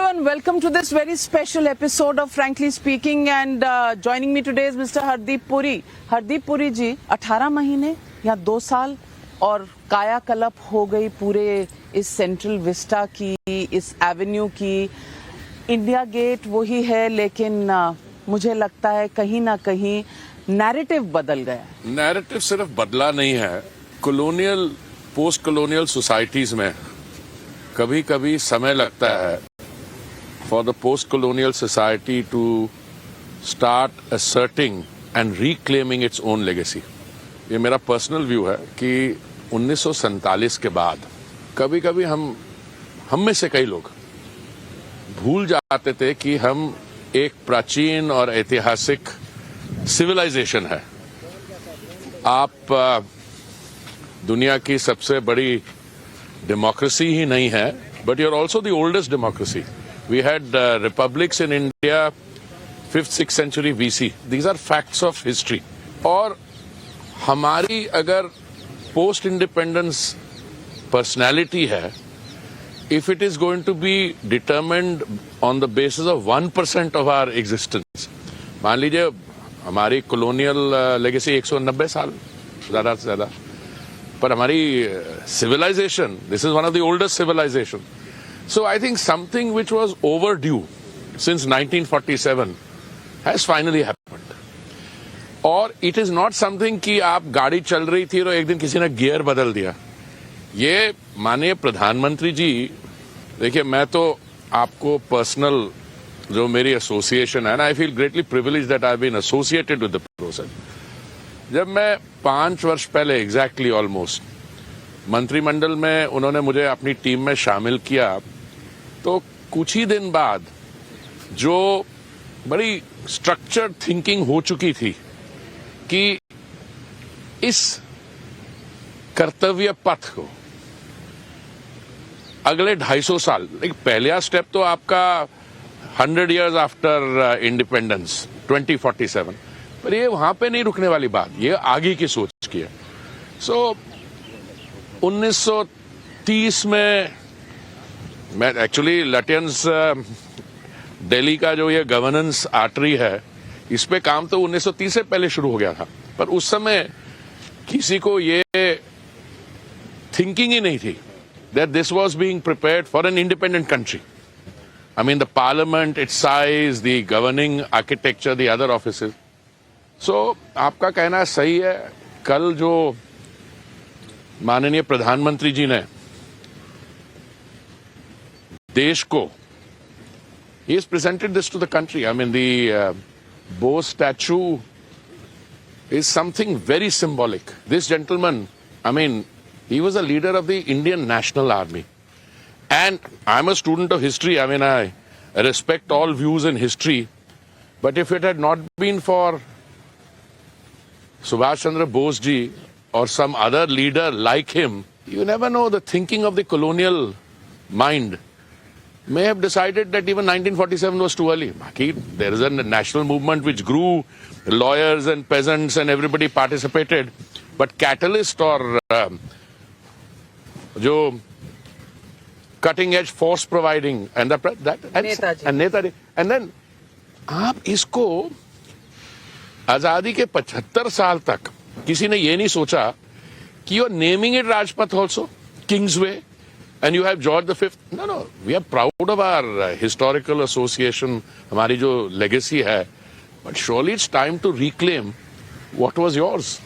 everyone, welcome to this very special episode of Frankly Speaking and joining me today is Mr. Hardeep Puri. Hardeep Puri जी 18 महीने या 2 साल और कायाकल्प हो गई पूरे इस सेंट्रल विस्टा की, इस एवेन्यू की। इंडिया गेट वही है लेकिन मुझे लगता है कहीं ना कहीं नैरेटिव बदल गया। नैरेटिव सिर्फ बदला नहीं है, कॉलोनियल पोस्ट कॉलोनियल सोसाइटीज में कभी कभी समय लगता है for the post colonial society to start asserting and reclaiming its own legacy. ये मेरा पर्सनल व्यू है कि 1947 के बाद कभी कभी हम में से कई लोग भूल जाते थे कि हम एक प्राचीन और ऐतिहासिक सिविलाइजेशन है। आप दुनिया की सबसे बड़ी डेमोक्रेसी ही नहीं है, but you are also the oldest democracy. We had republics in India 5th-6th century BC. These are facts of history. और हमारी अगर पोस्ट इंडिपेंडेंस पर्सनैलिटी है, if it is going to be determined on the basis of 1% of our existence, मान लीजिए हमारी colonial legacy 190 साल ज्यादा से ज्यादा, पर हमारी civilisation, this is one of the oldest civilisation. So I think something which was overdue since 1947 has finally happened. और इट इज नॉट समथिंग कि आप गाड़ी चल रही थी और एक दिन किसी ने गियर बदल दिया। ये माननीय प्रधानमंत्री जी, देखिए मैं तो आपको पर्सनल जो मेरी एसोसिएशन है ना, I feel greatly privilege that I have been associated with the process. जब मैं 5 वर्ष पहले एग्जैक्टली ऑलमोस्ट मंत्रिमंडल में उन्होंने मुझे अपनी टीम में शामिल किया, तो कुछ ही दिन बाद जो बड़ी स्ट्रक्चर्ड थिंकिंग हो चुकी थी कि इस कर्तव्य पथ को अगले 250 साल, पहला स्टेप तो आपका 100 years आफ्टर इंडिपेंडेंस 2047, पर ये वहां पे नहीं रुकने वाली बात, ये आगे की सोच की है। सो 1930 में मैं एक्चुअली लटियंस दिल्ली का जो ये गवर्नेंस आर्टरी है, इस पे काम तो 1930 से पहले शुरू हो गया था, पर उस समय किसी को ये थिंकिंग ही नहीं थी that this was being prepared for an independent country. I mean, the parliament, its size, the governing architecture, the other offices. So, आपका कहना सही है। कल जो माननीय प्रधानमंत्री जी ने देश को, he has presented this to the country. I mean, the Bose statue is something very symbolic. This gentleman, I mean, he was a leader of the Indian National Army. And I'm a student of history. I mean, I respect all views in history. But if it had not been for Subhash Chandra Bose ji or some other leader like him, you never know, the thinking of the colonial mind may have decided that even 1947 was too early. There is a national movement which grew, lawyers and peasants and everybody participated. But catalyst or जो cutting edge force providing and Netaji. And then आप इसको आजादी के 75 साल तक किसी ने ये नहीं सोचा कि you're naming it Rajpath also, Kingsway, and you have George V. No, we are proud of our historical association, हमारी जो legacy है, but surely it's time to reclaim what was yours.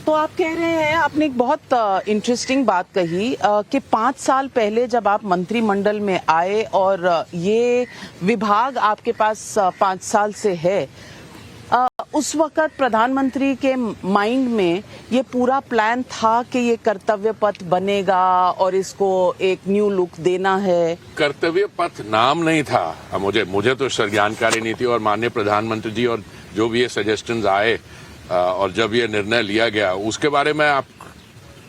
तो आप कह रहे हैं, आपने एक बहुत इंटरेस्टिंग बात कही कि 5 साल पहले जब आप मंत्रिमंडल में आए और ये विभाग आपके पास 5 साल से है, उस वक्त प्रधानमंत्री के माइंड में ये पूरा प्लान था कि ये कर्तव्य पथ बनेगा और इसको एक न्यू लुक देना है। कर्तव्य पथ नाम नहीं था, मुझे तो जानकारी नहीं थी, और माननीय प्रधानमंत्री जी और जो भी ये सजेशंस आए और जब ये निर्णय लिया गया उसके बारे में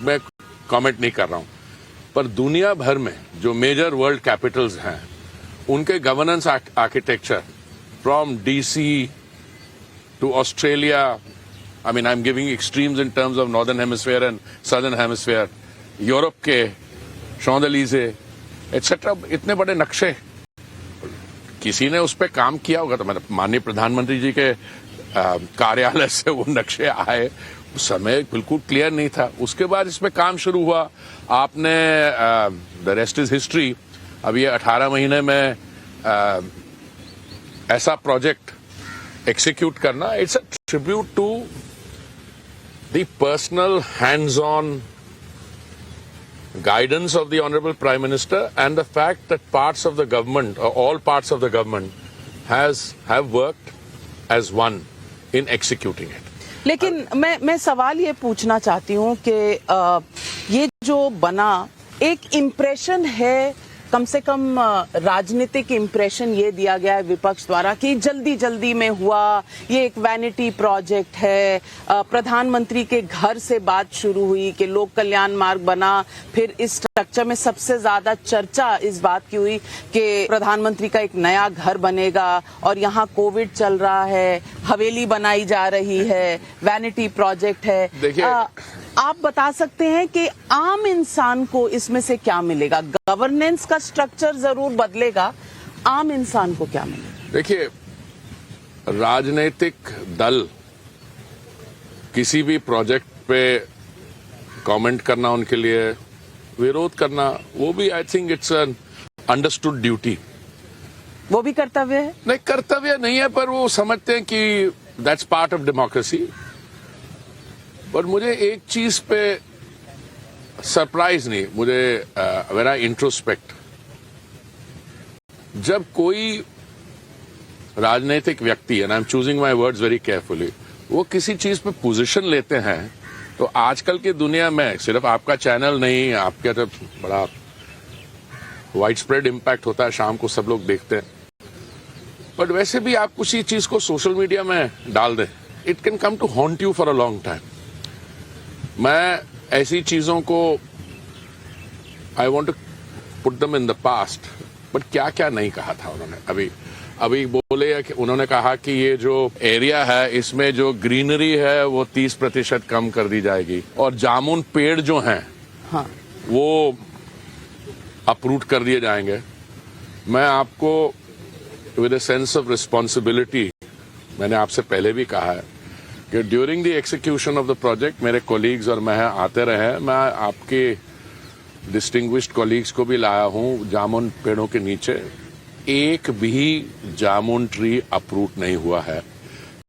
मैं कमेंट नहीं कर रहा हूं, पर दुनिया भर में जो मेजर वर्ल्ड कैपिटल्स हैं उनके governance architecture from DC to Australia, I mean I am giving extremes in terms of northern hemisphere and southern hemisphere, Europe के शॉन्जलीजे एटसेट्रा, इतने बड़े नक्शे किसी ने उस पर काम किया होगा, तो मतलब माननीय प्रधानमंत्री जी के कार्यालय से वो नक्शे आए, उस समय बिल्कुल क्लियर नहीं था। उसके बाद इस पे काम शुरू हुआ, आपने द रेस्ट इज हिस्ट्री। अब ये 18 महीने में ऐसा प्रोजेक्ट एक्सिक्यूट करना, it's a tribute to the personal hands on guidance of the Honorable Prime Minister and the fact that parts of the government, or all parts of the government, have worked as one in executing it. लेकिन मैं सवाल ये पूछना चाहती हूँ कि ये जो बना एक इम्प्रेशन है, कम से कम राजनीतिक इम्प्रेशन ये दिया गया है विपक्ष द्वारा कि जल्दी जल्दी में हुआ, ये एक वैनिटी प्रोजेक्ट है। प्रधानमंत्री के घर से बात शुरू हुई कि लोक कल्याण मार्ग बना, फिर इस स्ट्रक्चर में सबसे ज्यादा चर्चा इस बात की हुई कि प्रधानमंत्री का एक नया घर बनेगा और यहाँ कोविड चल रहा है, हवेली बनाई जा रही है, वैनिटी प्रोजेक्ट है। देखिए, आप बता सकते हैं कि आम इंसान को इसमें से क्या मिलेगा? गवर्नेंस का स्ट्रक्चर जरूर बदलेगा, आम इंसान को क्या मिलेगा? देखिए, राजनीतिक दल किसी भी प्रोजेक्ट पे कमेंट करना, उनके लिए विरोध करना, वो भी I think it's an understood duty. वो भी कर्तव्य है? नहीं, कर्तव्य नहीं है, पर वो समझते हैं कि दैट्स पार्ट ऑफ डेमोक्रेसी। पर मुझे एक चीज पे सरप्राइज नहीं, मुझे मेरा इंट्रोस्पेक्ट, जब कोई राजनीतिक व्यक्ति, and I am choosing my words very carefully, वो किसी चीज पे पोजीशन लेते हैं, तो आजकल की दुनिया में सिर्फ आपका चैनल नहीं, आपका जब बड़ा वाइड स्प्रेड इम्पैक्ट होता है, शाम को सब लोग देखते हैं, बट वैसे भी आप किसी चीज को सोशल मीडिया में डाल दें, it can come to haunt you for a long time. मैं ऐसी चीजों को, आई वॉन्ट टू पुट दम इन द पास्ट, बट क्या क्या नहीं कहा था उन्होंने। अभी बोले कि उन्होंने कहा कि ये जो एरिया है, इसमें जो ग्रीनरी है वो 30% कम कर दी जाएगी, और जामुन पेड़ जो हैं, हाँ, वो अप्रूव कर दिए जाएंगे। मैं आपको with a sense of responsibility, मैंने आपसे पहले भी कहा है कि during the execution of the project मेरे कोलीग्स और मैं आते रहे, मैं आपके डिस्टिंग्विश्ड कोलीग्स को भी लाया हूं। जामुन पेड़ों के नीचे एक भी जामुन ट्री अप्रूव नहीं हुआ है।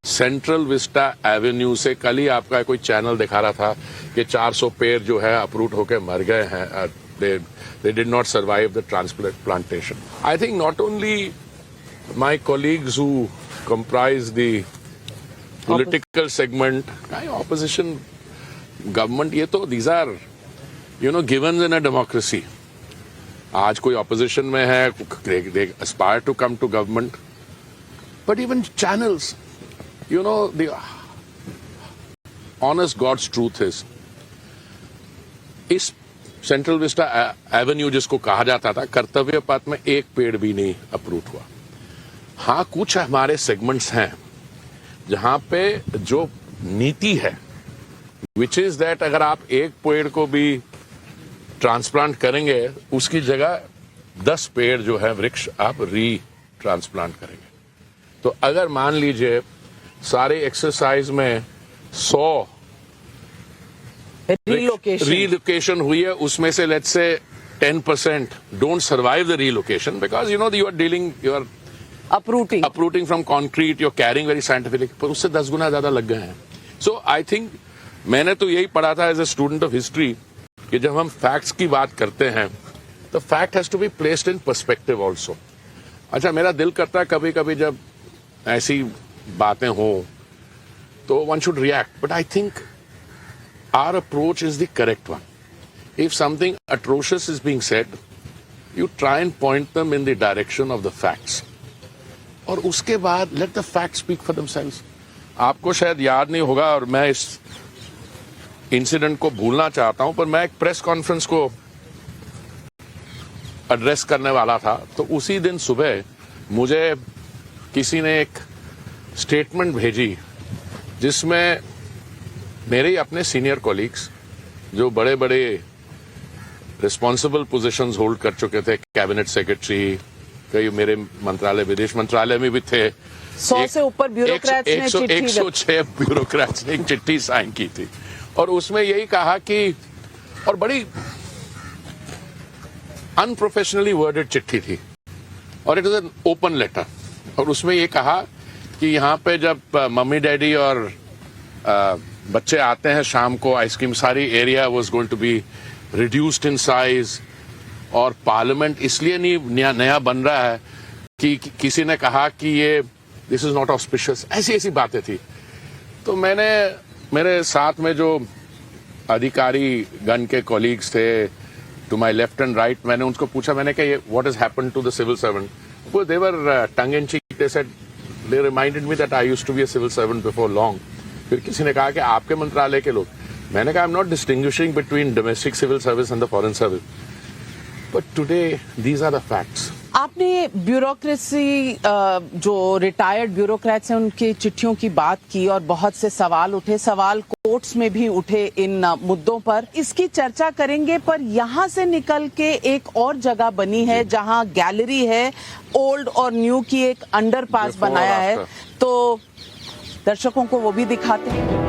सेंट्रल विस्टा एवेन्यू से, कल ही आपका कोई चैनल दिखा रहा था कि 400 पेड़ जो है अप्रूव होकर मर गए हैं, they did not survive the transplantation. I think not only my colleagues who comprise the political segment, opposition, government, ये तो these are, givens in a democracy. आज कोई opposition में है, they aspire to come to government, but even channels, the honest God's truth is, इस central Vista Avenue जिसको कहा जाता था, कर्तव्य पथ में एक पेड़ भी नहीं अप्रूव हुआ। हाँ, कुछ हमारे सेगमेंट्स हैं जहां पे जो नीति है, विच इज दैट अगर आप एक पेड़ को भी ट्रांसप्लांट करेंगे, उसकी जगह 10 पेड़ जो है वृक्ष आप ट्रांसप्लांट करेंगे। तो अगर मान लीजिए सारे एक्सरसाइज में 100 relocation हुई है, उसमें से let's say 10% don't survive the relocation because you are uprooting from concrete, you're carrying very scientific, पर उससे 10 गुना ज्यादा लग गए हैं। So I think मैंने तो यही पढ़ा था as a student of history कि जब हम फैक्ट्स की बात करते हैं तो fact has to be placed in perspective also. अच्छा, मेरा दिल करता है कभी कभी जब ऐसी बातें हो तो one should react, but I think our approach is the correct one. If something atrocious is being said, you try and point them in the direction of the facts. और उसके बाद let the facts speak for themselves. आपको शायद याद नहीं होगा और मैं इस इंसिडेंट को भूलना चाहता हूं, पर मैं एक प्रेस कॉन्फ्रेंस को एड्रेस करने वाला था, तो उसी दिन सुबह मुझे किसी ने एक स्टेटमेंट भेजी जिसमें मेरे ही अपने सीनियर कॉलीग्स जो बड़े बड़े रिस्पॉन्सिबल पोजीशंस होल्ड कर चुके थे, कैबिनेट सेक्रेटरी, कई मेरे मंत्रालय, विदेश मंत्रालय में भी थे। 100 से ऊपर ब्यूरोक्रेट्स ने चिट्ठी 106 ब्यूरोक्रेट्स ने एक चिट्ठी साइन की थी और उसमें यही कहा कि, और बड़ी अनप्रोफेशनली वर्डेड चिट्ठी थी और it is an open letter, और उसमें ये कहा कि यहाँ पे जब मम्मी डैडी और बच्चे आते हैं शाम को, आइसक्रीम सारी area was going to be reduced in size, और पार्लियामेंट इसलिए नहीं नया बन रहा है कि किसी ने कहा कि ये दिस इज नॉट ऑस्पिशियस, ऐसी ऐसी बातें थी। तो मैंने, मेरे साथ में जो अधिकारी गण के कॉलीग्स थे to my left and right, मैंने उनको पूछा, मैंने कहा what has happened to the civil servant? They were tongue in cheek, they said, they reminded me that I used to be a civil servant before long. फिर किसी ने कहा कि आपके मंत्रालय के लोग, मैंने कहा I am not distinguishing between domestic civil service and the foreign service, but today these are the facts. आपने ब्यूरोक्रेसी, जो रिटायर्ड ब्यूरोक्रेट्स हैं उनकी चिट्ठियों की बात की और बहुत से सवाल उठे, सवाल कोर्ट्स में भी उठे इन मुद्दों पर, इसकी चर्चा करेंगे। पर यहाँ से निकल के एक और जगह बनी है जहाँ गैलरी है, ओल्ड और न्यू की एक अंडरपास बनाया है, तो दर्शकों को वो भी दिखाते हैं।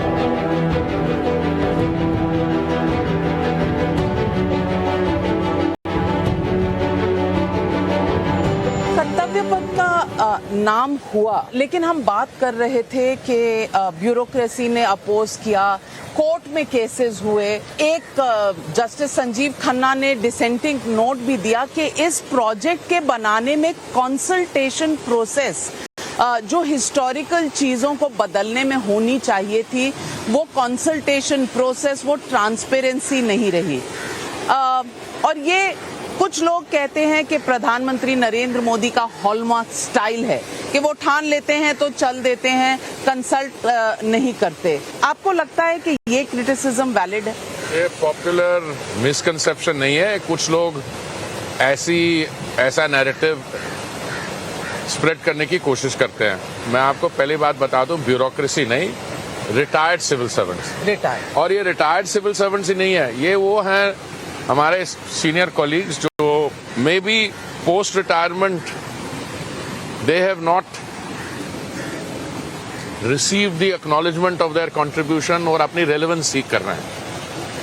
कर्तव्य पथ का नाम हुआ, लेकिन हम बात कर रहे थे कि ब्यूरोक्रेसी ने अपोज किया, कोर्ट में केसेस हुए। एक जस्टिस संजीव खन्ना ने डिसेंटिंग नोट भी दिया कि इस प्रोजेक्ट के बनाने में कंसल्टेशन प्रोसेस, जो हिस्टोरिकल चीजों को बदलने में होनी चाहिए थी, वो कंसल्टेशन प्रोसेस, वो ट्रांसपेरेंसी नहीं रही। और ये कुछ लोग कहते हैं कि प्रधानमंत्री नरेंद्र मोदी का हॉलमार्क स्टाइल है कि वो ठान लेते हैं तो चल देते हैं, कंसल्ट नहीं करते। आपको लगता है कि ये क्रिटिसिज्म वैलिड है? ये पॉपुलर मिसकंसेप्शन नहीं है, कुछ लोग ऐसा नैरेटिव स्प्रेड करने की कोशिश करते हैं। मैं आपको पहली बात बता दूं, ब्यूरोक्रेसी नहीं, रिटायर्ड सिविल सर्वेंट्स। रिटायर्ड, और ये रिटायर्ड सिविल सर्वेंट्स ही नहीं है, ये वो हैं हमारे सीनियर कॉलीग्स जो may be post retirement they have not received the acknowledgement of their contribution और अपनी रेलेवेंस सीख कर रहे हैं।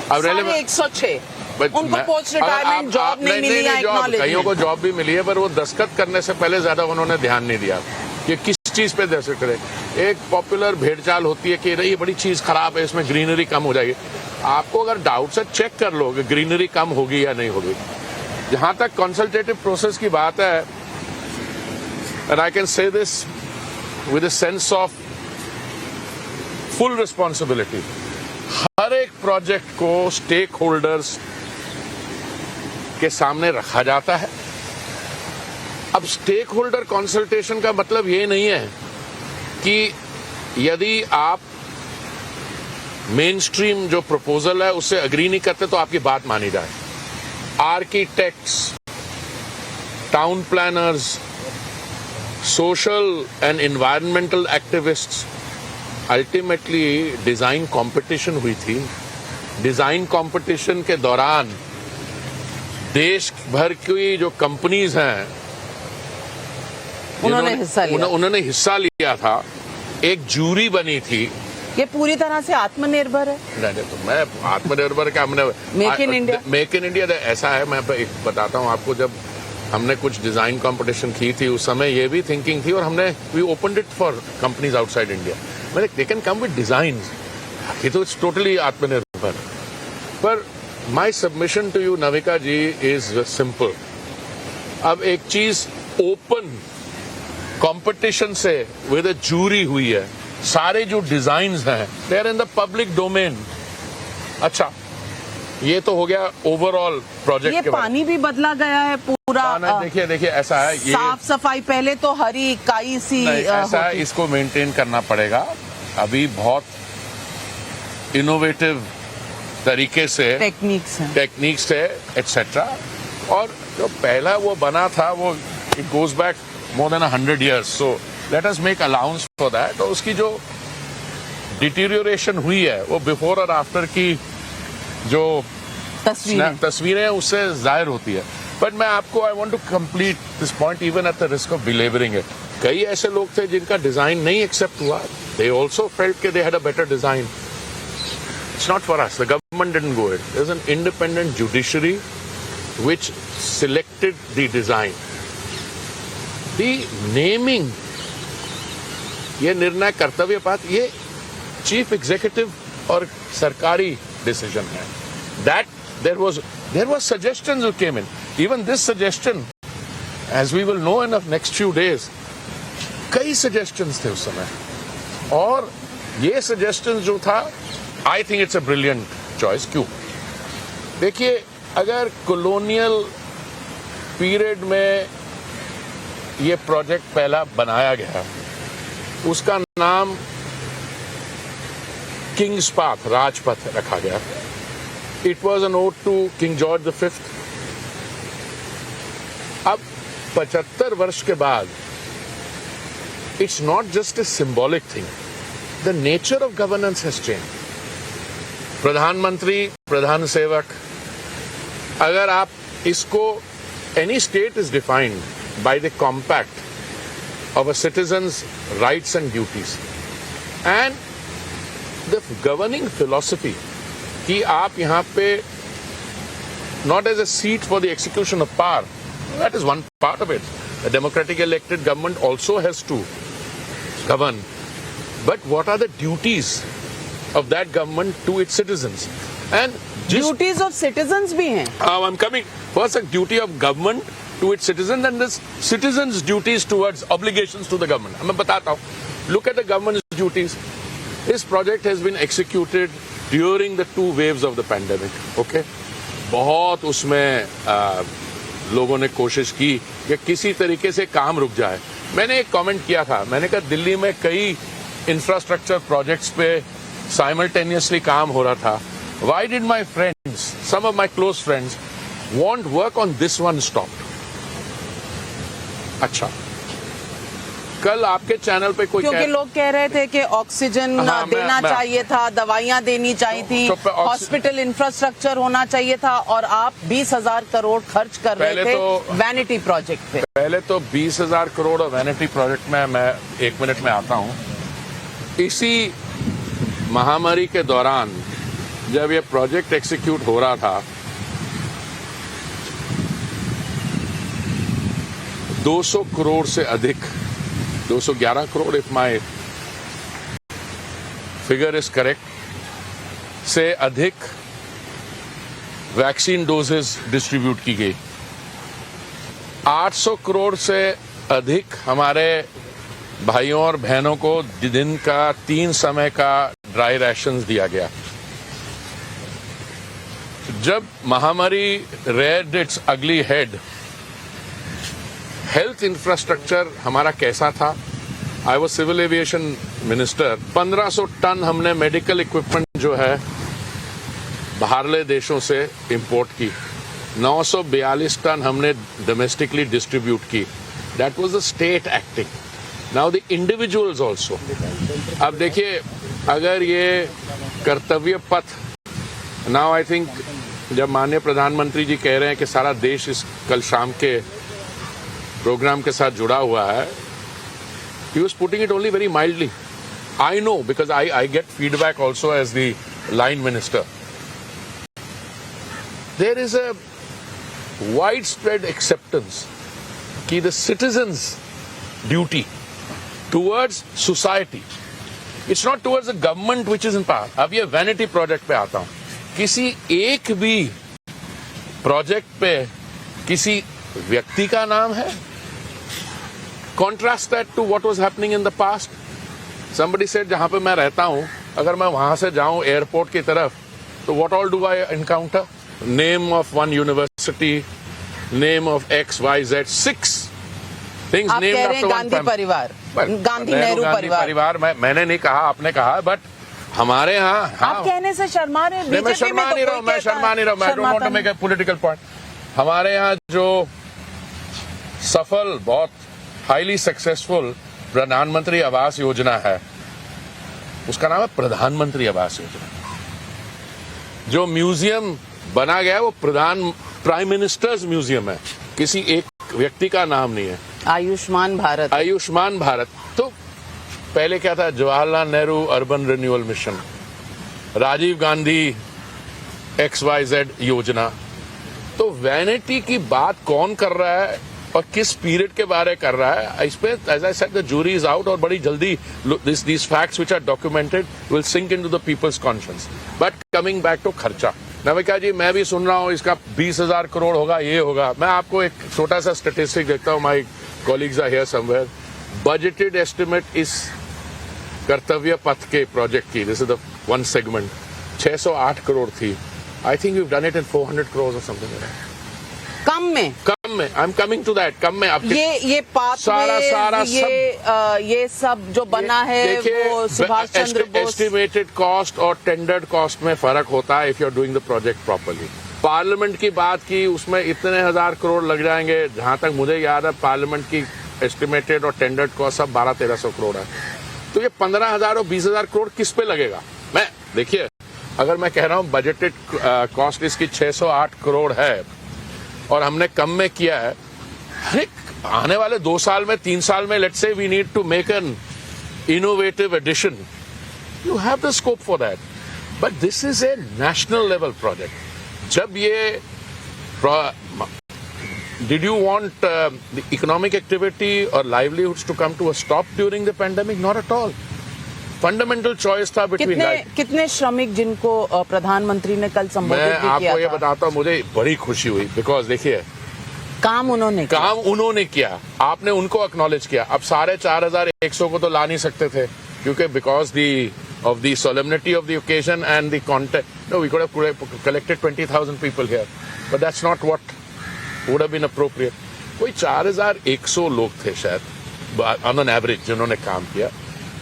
अब 106 उनको पोस्ट रिटायरमेंट जॉब नहीं मिली है, कईयों को जॉब भी मिली है, पर वो दस्तखत करने से पहले ज्यादा उन्होंने ध्यान नहीं दिया कि किस चीज पे दस्तखत करे। एक पॉपुलर भेड़चाल होती है कि ये बड़ी चीज खराब है, इसमें ग्रीनरी कम हो जाएगी। आपको अगर डाउट से चेक कर लो कि ग्रीनरी कम होगी या नहीं होगी। जहां तक कंसल्टेटिव प्रोसेस की बात है, and I can say this with a sense of full responsibility, हर एक प्रोजेक्ट को स्टेक होल्डर्स के सामने रखा जाता है। अब स्टेक होल्डर कंसल्टेशन का मतलब ये नहीं है कि यदि आप मेन स्ट्रीम जो प्रपोजल है उससे अग्री नहीं करते तो आपकी बात मानी जाए। Architects, town planners, social and environmental activists, ultimately design competition हुई थी। डिजाइन कंपटीशन के दौरान देश भर की जो कंपनीज हैं उन्होंने हिस्सा लिया था। एक जूरी बनी थी। ये पूरी तरह से आत्मनिर्भर है। नहीं तो मैं आत्मनिर्भर क्या, हमने मेक इन इंडिया ऐसा है। मैं एक बताता हूँ आपको, जब हमने कुछ डिजाइन कंपटीशन की थी उस समय ये भी थिंकिंग थी और हमने we opened it for companies outside India. मैंने they can come with design, ये तो इट्स टोटली आत्मनिर्भर। पर my submission to you Navika ji is simple. अब एक चीज ओपन कंपटीशन से विद अ जूरी हुई है, सारे जो डिजाइन्स हैं they are in the public domain. अच्छा, ये तो हो गया ओवरऑल प्रोजेक्ट ये के बारे में। पानी भी बदला गया है पूरा। देखिए ऐसा है, ये साफ सफाई पहले तो हरी काई सी ऐसा है, इसको मेंटेन करना पड़ेगा। अभी बहुत इनोवेटिव तरीके से टेक्निक्स है एटसेट्रा। और जो पहला वो बना था वो it goes back more than 100 years, so let us make allowance for that. और उसकी जो डिटीरियोरेशन हुई है वो बिफोर और आफ्टर की जो तस्वीरें उससे जाहिर होती है। बट मैं आपको I want to complete this point even at the risk of belabouring it. कई ऐसे लोग थे जिनका डिजाइन नहीं एक्सेप्ट हुआ. दे ऑल्सो फेल्ट के they had a better design. It's not for us. The government didn't go it. There's an independent judiciary which selected the design. The naming, ये निर्णय कर्तव्यपात, ये चीफ एग्जीक्यूटिव और सरकारी decision है. That there was suggestions that came in. Even this suggestion, as we will know in the next few days, कई suggestions थे उस समय. और ये suggestions जो था, I think it's a brilliant choice. क्यों? देखिए, अगर कॉलोनियल पीरियड में ये प्रोजेक्ट पहला बनाया गया, उसका नाम किंग्स पाथ, राजपथ रखा गया. It was an ode to King George the Fifth. अब 75 वर्ष के बाद it's not just a symbolic thing. The nature of governance has changed. प्रधानमंत्री, प्रधान सेवक, अगर आप इसको, any state is defined by the compact of a citizens rights and duties and the governing philosophy कि आप यहाँ पे not as a seat for the execution of power, that is one part of it. A democratic elected government also has to govern. But what are the duties of that government to its citizens? And duties of citizens भी हैं. I'm coming. First, a duty of government to its citizens, and this citizens' duties towards obligations to the government. मैं बताता हूँ. Look at the government's duties. This project has been executed during the 2 waves of the pandemic. Okay? बहुत उसमें लोगों ने कोशिश की कि किसी तरीके से काम रुक जाए. मैंने एक कमेंट किया था. मैंने कहा दिल्ली में कई इंफ्रास्ट्रक्चर प्रोजेक्ट्स पे साइमल्टेनियसली काम हो रहा था. Why did my friends, some of my close friends, want work on this one stopped? अच्छा, कल आपके चैनल पे कोई क्योंकि लोग कह रहे थे कि ऑक्सीजन देना चाहिए था, दवाइयां देनी चाहिए थी, हॉस्पिटल इंफ्रास्ट्रक्चर होना चाहिए था, और आप 20,000 करोड़ खर्च कर रहे थे वैनिटी प्रोजेक्ट पे. पहले तो 20,000 करोड़ और वैनिटी प्रोजेक्ट में मैं 1 मिनट में आता हूं. इसी महामारी के दौरान जब ये प्रोजेक्ट एक्सिक्यूट हो रहा था, 200 करोड़ से अधिक, 211 crore if my figure is correct, से अधिक वैक्सीन डोजेस डिस्ट्रीब्यूट की गई. 800 करोड़ से अधिक हमारे भाइयों और बहनों को दिन का 3 समय का ड्राई राशंस दिया गया. जब महामारी reared its ugly head, health infrastructure हमारा कैसा था? I was civil aviation minister. 1500 ton हमने मेडिकल इक्विपमेंट जो है बाहरले देशों से इंपोर्ट की. 942 टन हमने डोमेस्टिकली डिस्ट्रीब्यूट की. That was the state acting. Now the individuals also. अब देखिए, अगर ये कर्तव्य पथ, नाउ आई थिंक जब माननीय प्रधानमंत्री जी कह रहे हैं कि सारा देश इस कल शाम के प्रोग्राम के साथ जुड़ा हुआ है, he was putting it only very mildly. I know because I get feedback also as the line minister. There is a widespread acceptance कि the citizens' duty towards society, it's not towards the government which is in power. अब ये vanity project पे आता हूँ. किसी एक भी project पे किसी व्यक्ति का नाम है? Contrast that to what was happening in the past. Somebody said, जहां पे मैं रहता हूं, अगर मैं वहां से जाऊं एयरपोर्ट की तरफ, तो what all do I encounter? Name of one university, name of X, Y, Z, 6 things named after one Gandhi परिवार, गांधी नेहरू परिवार. मैंने नहीं कहा, आपने कहा. बट हमारे यहाँ, आप कहने से शर्मा रहे हैं. मैं शर्मा नहीं रहा हूँ. मैं I don't want to make a political point. हमारे यहाँ जो सफल, बहुत हाईली सक्सेसफुल प्रधानमंत्री आवास योजना है, उसका नाम है प्रधानमंत्री आवास योजना. जो म्यूजियम बना गया है वो प्राइम मिनिस्टर्स म्यूजियम है. किसी एक व्यक्ति का नाम नहीं है। आयुष्मान भारत। आयुष्मान भारत तो पहले क्या था, Jawaharlal Nehru urban renewal mission, Rajiv Gandhi XYZ योजना। तो वैनिटी की बात कौन कर रहा है और किस पीरियड के बारे कर रहा है, इस पे as I said the jury is out, और बड़ी जल्दी these facts which are documented will sink into the people's conscience. But coming back to खर्चा, नविका जी मैं भी सुन रहा हूँ इसका 20,000 करोड़ होगा, ये होगा। मैं आपको एक छोटा सा स्टेटिस्टिक देखता हूँ, my colleagues are here somewhere. Budgeted estimate इस कर्तव्य पथ के प्रोजेक्ट की, this is the one segment, 608 crore थी। I think we done it in 400 crore और समथिंग। कम में I am coming to that. कम में अब ये पाथवे, ये सब जो बना है वो सुभाष चंद्र बोस। एस्टिमेटेड कॉस्ट और टेंडर्ड कॉस्ट में फर्क होता है if you are doing the project properly. Parliament की बात की, उसमें इतने हजार करोड़ लग जाएंगे। जहां तक मुझे याद है पार्लियामेंट की एस्टिमेटेड और टेंडर्ड कॉस्ट सब 1200-1300 करोड़ है। तो ये 15,000 और 20,000 करोड़ किस पे लगेगा? मैं देखिए, अगर मैं कह रहा हूँ बजटेड कॉस्ट इसकी 608 करोड़ है और हमने कम में किया है, अरे आने वाले 2 साल में 3 साल में let's say we need to make an innovative addition, you have the scope for that. But this is a national level project. जब ये did you want the economic activity or livelihoods to come to a stop during the pandemic? Not at all. Fundamental choice था between कितने श्रमिक जिनको प्रधानमंत्री ने कल संबोधित भी किया था। मैं आपको ये बताता हूँ, मुझे बड़ी खुशी हुई बिकॉज देखिए काम उन्होंने किया, आपने उनको एक्नॉलेज किया। अब 4,5100 को तो ला नहीं सकते थे क्योंकि because of the solemnity of the occasion and the content. No, we could have collected 20,000 people here, but that's not what would have been appropriate. कोई 4,100 लोग थे शायद on an average जिन्होंने काम किया।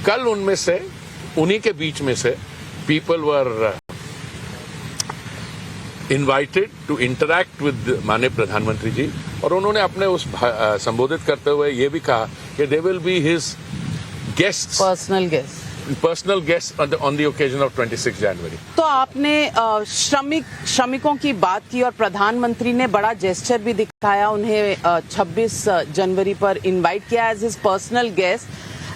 कल उनमें से, उन्हीं के बीच में से people were invited to interact with माननीय प्रधानमंत्री जी, और उन्होंने अपने उस संबोधित करते हुए ये भी कहा कि they will be his guests, personal guests on the occasion of 26 January. तो आपने श्रमिकों की बात की और प्रधानमंत्री ने बड़ा जेस्चर भी दिखाया, उन्हें 26 जनवरी पर इनवाइट किया एज हिज पर्सनल गेस्ट।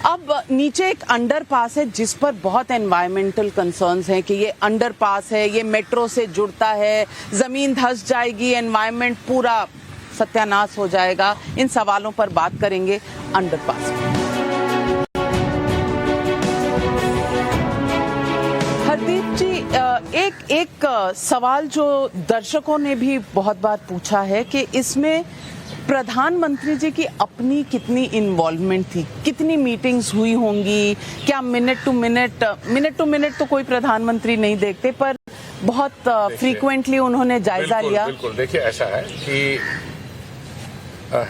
अब नीचे एक अंडरपास है जिस पर बहुत एनवायरमेंटल कंसर्न्स हैं कि ये अंडरपास है, ये मेट्रो से जुड़ता है, जमीन धंस जाएगी, एनवायरमेंट पूरा सत्यानाश हो जाएगा। इन सवालों पर बात करेंगे अंडरपास में। हरदीप जी, एक सवाल जो दर्शकों ने भी बहुत बार पूछा है कि इसमें प्रधानमंत्री जी की अपनी कितनी इन्वॉल्वमेंट थी, कितनी मीटिंग्स हुई होंगी, क्या मिनट टू मिनट तो कोई प्रधानमंत्री नहीं देखते, पर बहुत फ्रीक्वेंटली उन्होंने जायजा लिया। बिल्कुल, देखिए ऐसा है कि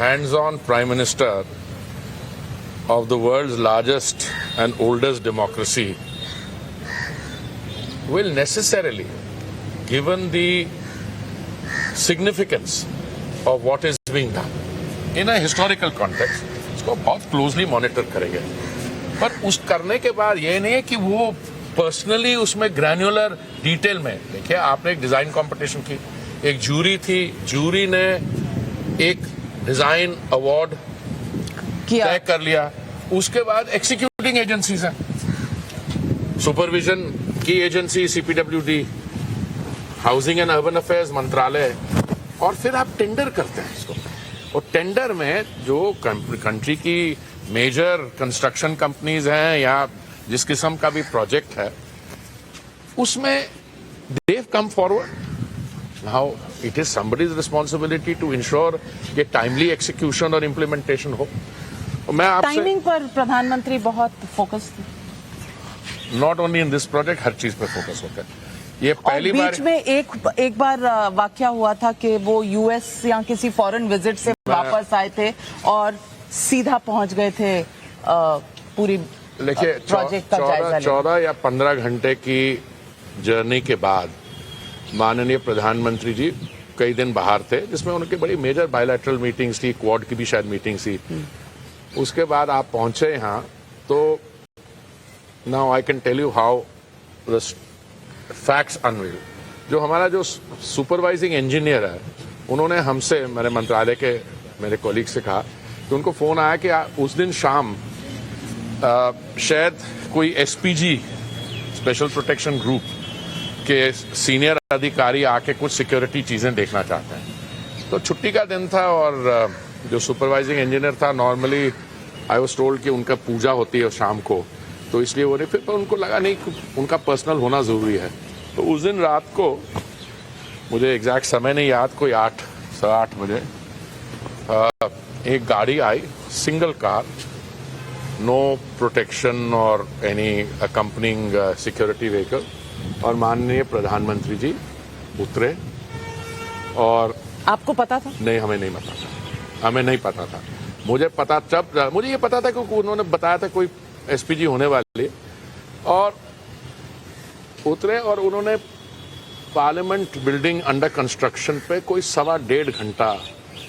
hands on prime minister of the world's largest and oldest democracy will necessarily, given the significance of what is being done in a historical context, इसको बहुत closely monitor करेंगे। पर उस करने के बाद ये नहीं है कि वो पर्सनली उसमें ग्रैन्युलर डिटेल में, देखिए आपने एक डिजाइन कंपटीशन की, एक जूरी थी, जूरी ने एक डिजाइन अवार्ड तय कर लिया, उसके बाद एक्सिक्यूटिंग एजेंसीज हैं, सुपरविजन की agency CPWD, housing and urban affairs मंत्रालय, और फिर आप टेंडर करते हैं इसको। और टेंडर में जो कंट्री की मेजर कंस्ट्रक्शन कंपनीज हैं या जिस किस्म का भी प्रोजेक्ट है, उसमें they've come forward. Now it is somebody's responsibility to ensure कि टाइमली एक्सिक्यूशन और इम्प्लीमेंटेशन हो। मैं आपसे टाइमिंग पर प्रधानमंत्री बहुत फोकस थे, not only in this project, हर चीज पे फोकस होता है। ये पहली बार बीच में एक बार वाकया हुआ था कि वो US या किसी फॉरेन विजिट से वापस आए थे और सीधा पहुंच गए थे पूरी प्रोजेक्ट का जायजा लेने। 14 या 15 घंटे की जर्नी के बाद माननीय प्रधानमंत्री जी कई दिन बाहर थे, जिसमें उनकी बड़ी मेजर बायलैटरल मीटिंग्स थी, क्वाड की भी शायद मीटिंग थी। उसके बाद आप पहुंचे यहाँ, तो Now I can tell you how the facts unveil. जो हमारा जो सुपरवाइजिंग इंजीनियर है उन्होंने हमसे, मेरे मंत्रालय के मेरे कॉलीग से कहा कि उनको फोन आया कि उस दिन शाम शायद कोई एसपीजी स्पेशल प्रोटेक्शन ग्रुप के सीनियर अधिकारी आके कुछ सिक्योरिटी चीजें देखना चाहते हैं। तो छुट्टी का दिन था और जो सुपरवाइजिंग इंजीनियर था, नॉर्मली आई वाज टोल्ड कि उनका पूजा होती है शाम को, तो इसलिए वो नहीं, फिर उनको लगा नहीं उनका पर्सनल होना जरूरी है। तो उस दिन रात को, मुझे एग्जैक्ट समय नहीं याद, कोई 8-8:30 बजे एक गाड़ी आई, सिंगल कार, नो प्रोटेक्शन और एनी अकम्पनिंग सिक्योरिटी व्हीकल, और माननीय प्रधानमंत्री जी उतरे। और आपको पता था? नहीं, हमें नहीं पता था, हमें नहीं पता था। मुझे ये पता था क्योंकि उन्होंने बताया था कोई एसपीजी होने वाली, और उतरे और उन्होंने पार्लियामेंट बिल्डिंग अंडर कंस्ट्रक्शन पे कोई 1.25 घंटा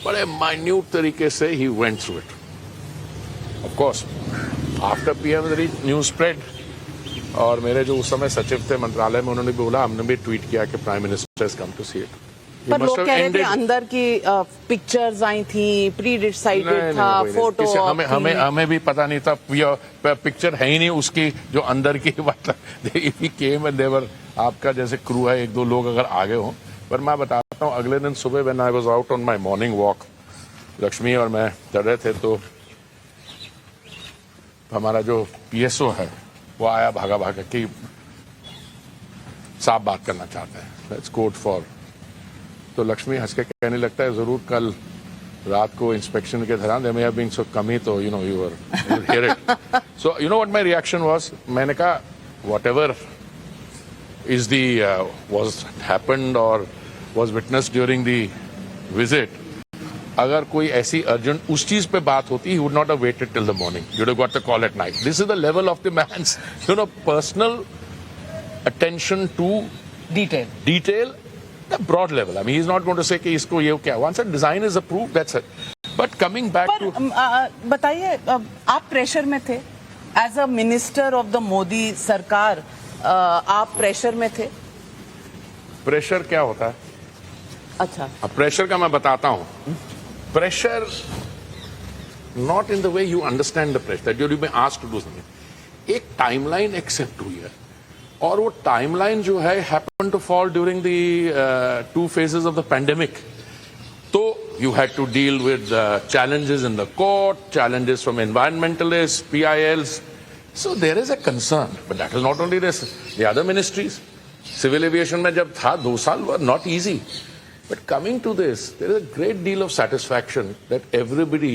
बड़े माइन्यूट तरीके से he went through it. Of course after PM news spread, और मेरे जो उस समय सचिव थे मंत्रालय में, उन्होंने बोला, हमने भी ट्वीट किया कि prime minister has come to see it. पर लोग कह रहे थे अंदर की पिक्चर्स आई थी, प्री डिसाइडेड था, फोटो हमें भी पता नहीं था, पिक्चर है ही नहीं उसकी जो अंदर की बात। केम एंड देवर, आपका जैसे क्रू है, 1-2 लोग अगर आगे हों। पर मैं बताता हूँ, अगले दिन सुबह when I was out on my morning walk, Lakshmi और मैं चल रहे थे, तो हमारा जो पीएसओ है वो आया भागा भागा कि साफ बात करना चाहते हैं, लेट्स कोड फॉर। तो लक्ष्मी हंस के कहने लगता है, जरूर कल रात को इंस्पेक्शन के दौरान there may have been so कमी, तो you were hear it. So you know what my reaction was? मैंने कहा whatever is the was happened or was witnessed during the visit, अगर कोई ऐसी अर्जेंट उस चीज पे बात होती, he would not have waited till the morning. You'd have got the call at night. This is the level of the man's personal attention to detail. The broad level. I mean, he's not going to say कि इसको ये क्या. Once a design is approved, that's it. But coming back to बताइए, आप pressure में थे as a minister of the Modi सरकार, आप प्रेशर में थे? प्रेशर क्या होता है? अच्छा, अब प्रेशर का मैं बताता हूं। Pressure not in the way you understand the pressure that you be asked to do something. एक टाइमलाइन एक्सेप्ट हुई है, और वो टाइमलाइन जो है happen to fall during the 2 phases of the pandemic. तो you had to deal with challenges in the court, challenges from environmentalists, PILs. So there is a concern, but that is not only this, the other ministries. Civil aviation में जब था 2 साल were not easy. But coming to this, there is a great deal of satisfaction that everybody,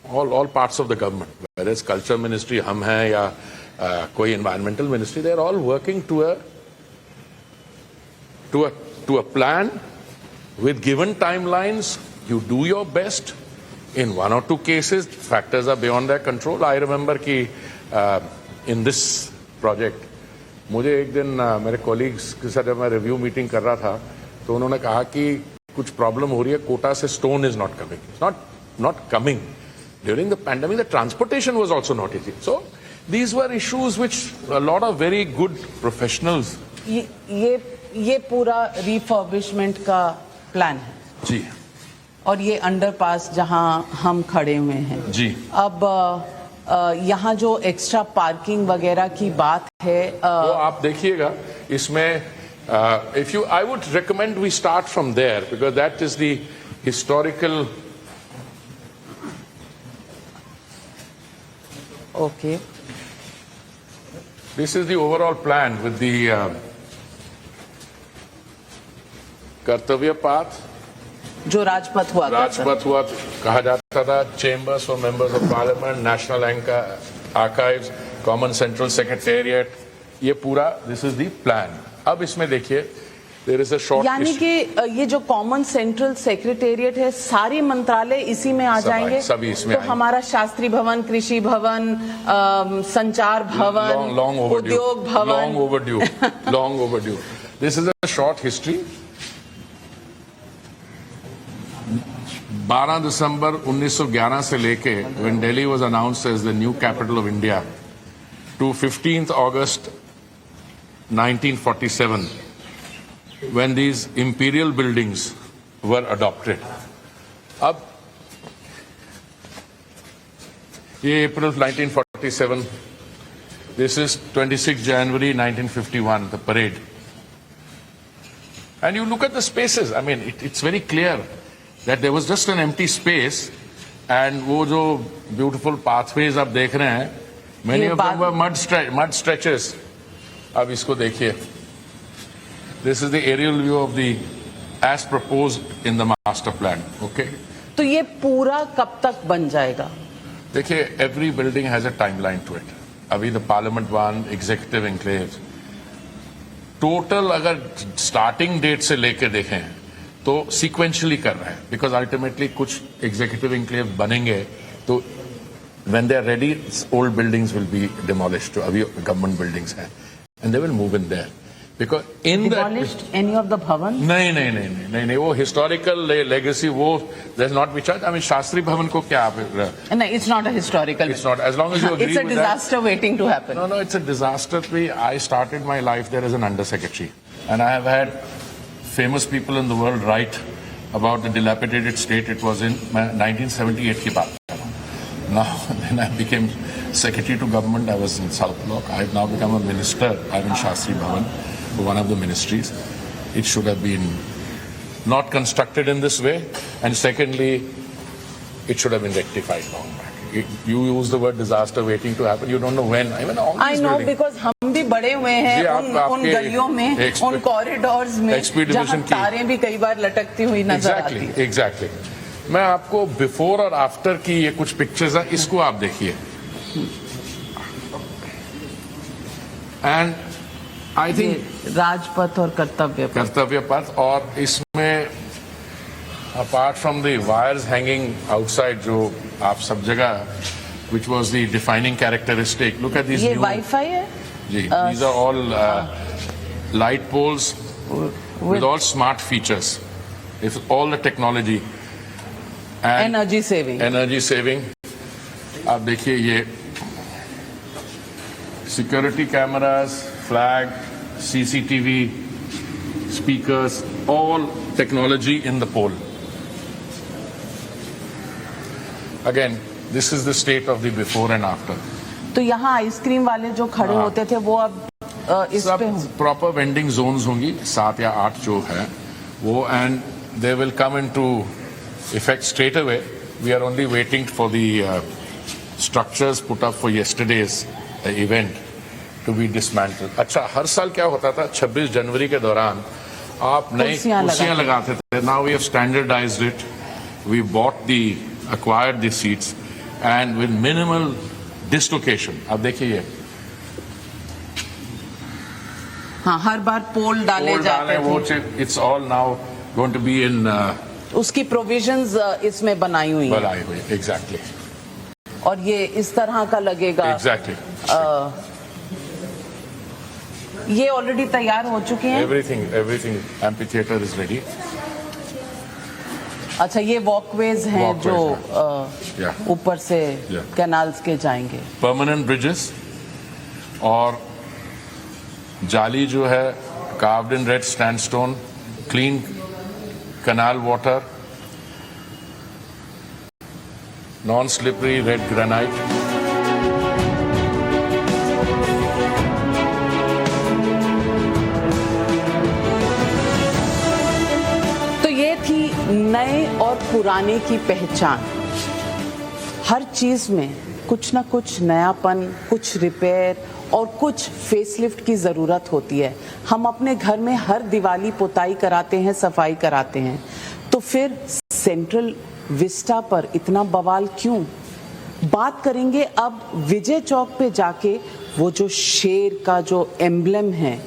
all parts of the government, whether it's culture ministry, हम हैं या कोई environmental ministry, they are all working to a plan with given timelines. You do your best. In 1 or 2 cases, factors are beyond their control. I remember कि in this project, मुझे एक दिन मेरे colleagues के साथ जब मैं review meeting कर रहा था, तो उन्होंने कहा कि कुछ problem हो रही है, कोटा से stone is not coming. It's not coming. During the pandemic, the transportation was also not easy. So these were issues which a lot of very good professionals. ये पूरा रिफर्बिशमेंट का प्लान है जी, और ये अंडरपास जहां हम खड़े हुए हैं जी। अब यहाँ जो एक्स्ट्रा पार्किंग वगैरह की बात है, वो आप देखिएगा इसमें। If you, I would recommend we start from there because that is the historical. Okay, this is the overall plan with the Kartavya path, जो राजपथ हुआ कहा जाता था, chambers for members of Parliament, national archives, common central secretariat, ये पूरा this is the plan. अब इसमें देखिए देयर इज अ शॉर्ट, यानी कि ये जो कॉमन सेंट्रल सेक्रेटेरिएट है, सारी मंत्रालय इसी में आ जाएंगे। सभी इसमें तो हमारा शास्त्री भवन, कृषि भवन, संचार भवन, उद्योग भवन, long overdue. This is a short history. 12 दिसंबर 1911 से लेके when Delhi was announced as the new capital of India to 15th August 1947 when these imperial buildings were adopted. अब ये April 1947. This is 26 January 1951, the parade. And you look at the spaces. I mean, it's very clear that there was just an empty space, and वो जो beautiful pathways आप देख रहे हैं, many of them were mud stretches. अब इसको देखिए. This is the aerial view of the as proposed in the master plan. Okay. तो ये पूरा कब तक बन जाएगा? देखिए, every building has a timeline to it. अभी the Parliament one, executive enclaves. Total अगर स्टार्टिंग डेट से लेके देखें तो सीक्वेंशियली कर रहे हैं, बिकॉज अल्टीमेटली कुछ एग्जीक्यूटिव इंक्लेव बनेंगे तो when they are ready old buildings will be demolished, जो अभी गवर्नमेंट बिल्डिंग्स हैं, and they will move in there because in demolished any of the bhavan? नहीं, वो हिस्टोरिकल लेगेसी, वो there is not be charge. I mean Shastri Bhavan को क्या आप नहीं, it's not a historical, it's not, as long as you agree it's a with disaster waiting to happen. No, it's a disaster. I started my life there as an undersecretary, and I have had famous people in the world write about the dilapidated state it was in. 1978 की बात कर रहा हूँ. Now, then I became secretary to government. I was in South Block. I have now become a minister. I'm in Shastri Bhavan, one of the ministries. It should have been not constructed in this way, and secondly, it should have been rectified long back. You use the word disaster waiting to happen. You don't know when. I mean, all these I know buildings. because हम भी बड़े हुए हैं उन गलियों में, उन corridors में, जहाँ तारें भी कई बार लटकती हुई नजर आती हैं. Exactly. मैं आपको बिफोर और आफ्टर की ये कुछ पिक्चर्स हैं, इसको आप देखिए. एंड आई थिंक राजपथ और कर्तव्य पथ, और इसमें apart from the wires hanging outside, जो आप सब जगह, which was the defining characteristic. Look at these ये new. वाईफाई है? जी, these are all light poles with all smart features. It's all the technology. And energy saving. Energy saving. आप देखिए ये security cameras, flag, CCTV, speakers, all technology in the pole. Again, this is the state of the before and after. तो यहाँ ice cream वाले जो खड़े होते थे वो अब इस पे प्रॉपर वेंडिंग जोन्स होंगी, 7 या 8 जो है वो, and they will come into effect straight away. We are only waiting for the structures put up for yesterday's event to be dismantled. अच्छा, हर साल क्या होता था, 26 जनवरी के दौरान आप नई कुर्सियां लगाते थे. Now we have standardised it. We bought the acquired the seats and with minimal dislocation. अब देखिए ये, हाँ, हर बार पोल डाले जाते थे. It's all now going to be in. उसकी प्रोविजंस इसमें बनाई हुई है. Exactly. और ये इस तरह का लगेगा. Exactly. ये ऑलरेडी तैयार हो चुके हैं. Everything. Amphitheater is ready. अच्छा, ये वॉकवेज हैं जो ऊपर से कैनाल्स के जाएंगे. परमानेंट ब्रिजेस, और जाली जो है carved in red sandstone, clean canal water, non slippery red granite. नए और पुराने की पहचान. हर चीज में कुछ ना कुछ नयापन, कुछ रिपेयर और कुछ फेसलिफ्ट की जरूरत होती है. हम अपने घर में हर दिवाली पुताई कराते हैं, सफाई कराते हैं, तो फिर सेंट्रल विस्टा पर इतना बवाल क्यों? बात करेंगे अब विजय चौक पे जाके वो जो शेर का जो एम्ब्लेम है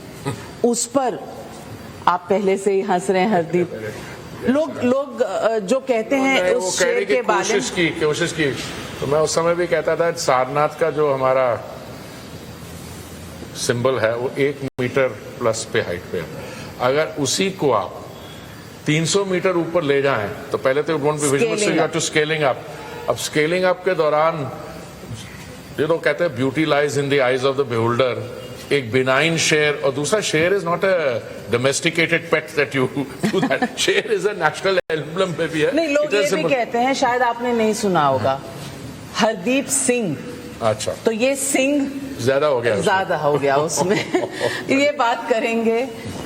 उस पर. आप पहले से ही हंस रहे हैं हरदीप. लोग जो कहते हैं उस शेर के बारे में कोशिश की, तो मैं उस समय भी कहता था सारनाथ का जो हमारा सिंबल है वो 1 मीटर प्लस पे हाइट पे है. अगर उसी को आप 300 मीटर ऊपर ले जाएं तो पहले तो won't be visible, so you have to scaling up. अब स्केलिंग अप के दौरान ये तो कहते हैं beauty lies in the eyes of the beholder. एक benign शेर, और दूसरा शेर is not a domesticated pet that you do that. शेर is a national emblem में भी है. नहीं, लोग It is ये भी symbol. कहते हैं, शायद आपने नहीं सुना होगा, हरदीप सिंह, अच्छा, तो ये सिंह ज्यादा हो गया उसमें. ज्यादा हो गया उसमें। ये बात करेंगे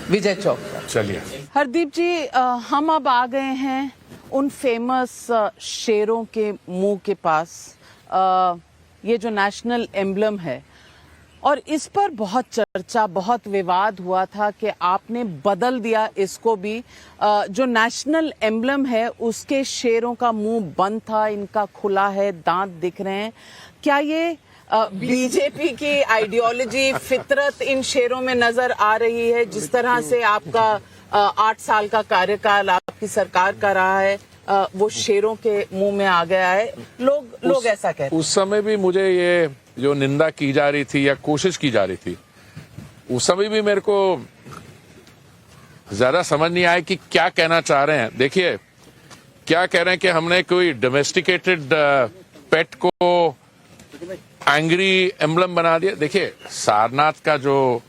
विजय चौक पर। चलिए. हरदीप जी, हम अब आ गए हैं उन फेमस शेरों के मुंह के पास, ये जो नेशनल एम्बलम है, और इस पर बहुत चर्चा, बहुत विवाद हुआ था कि आपने बदल दिया इसको भी। जो नेशनल एम्बलम है उसके शेरों का मुंह बंद था, इनका खुला है, दांत दिख रहे हैं। क्या ये बीजेपी की आइडियोलॉजी, फितरत इन शेरों में नजर आ रही है? जिस तरह से आपका 8 साल का कार्यकाल आपकी सरकार का रहा है, वो शेरों के मुंह में आ गया है, लोग ऐसा कहते हैं। उस समय भी मुझे ये जो निंदा की जा रही थी या कोशिश की जा रही थी, उस समय भी मेरे को ज्यादा समझ नहीं आया कि क्या कहना चाह रहे हैं. देखिए, क्या कह रहे हैं कि हमने कोई डोमेस्टिकेटेड पेट को एंग्री एम्बलम बना दिया. देखिए, सारनाथ का जो